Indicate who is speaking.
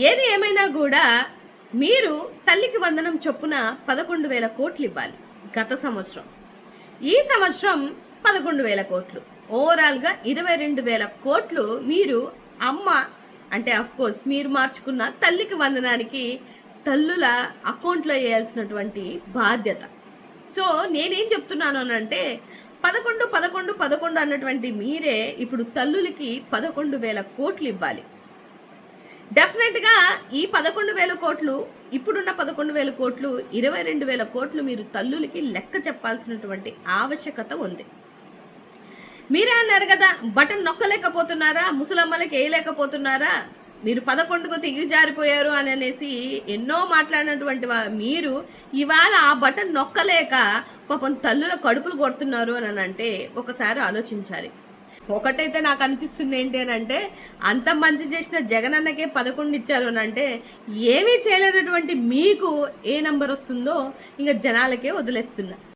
Speaker 1: ఏది ఏమైనా కూడా మీరు తల్లికి వందనం చొప్పున 11,000 కోట్లు ఇవ్వాలి గత సంవత్సరం. ఈ సంవత్సరం 11,000 కోట్లు, ఓవరాల్గా 22,000 కోట్లు మీరు అమ్మ అంటే కోర్స్ మీరు మార్చుకున్న తల్లికి వందనానికి తల్లుల అకౌంట్లో వేయాల్సినటువంటి బాధ్యత. సో నేనేం చెప్తున్నాను అంటే 11 11 11 అన్నటువంటి మీరే ఇప్పుడు తల్లులకి 11,000 కోట్లు ఇవ్వాలి. డెఫినెట్గా ఈ 11,000 కోట్లు, ఇప్పుడున్న 11,000 కోట్లు, 22,000 కోట్లు మీరు తల్లులకి లెక్క చెప్పాల్సినటువంటి ఆవశ్యకత ఉంది. మీరే అన్నారు కదా, బటన్ నొక్కలేకపోతున్నారా, ముసలమ్మలకి వేయలేకపోతున్నారా, మీరు 11కు దిగజారిపోయారు అని అనేసి ఎన్నో మాట్లాడినటువంటి మీరు ఇవాళ ఆ బటన్ నొక్కలేక పాపం తల్లుల కడుపులు కొడుతున్నారు అని అంటే ఒకసారి ఆలోచించాలి. ఒకటైతే నాకు అనిపిస్తుంది ఏంటి అని అంటే, అంత మంచి చేసిన జగనన్నకే 11 ఇచ్చారు అని అంటే ఏమీ చేయలేనటువంటి మీకు ఏ నంబర్ వస్తుందో ఇంకా జనాలకే వదిలేస్తున్నా.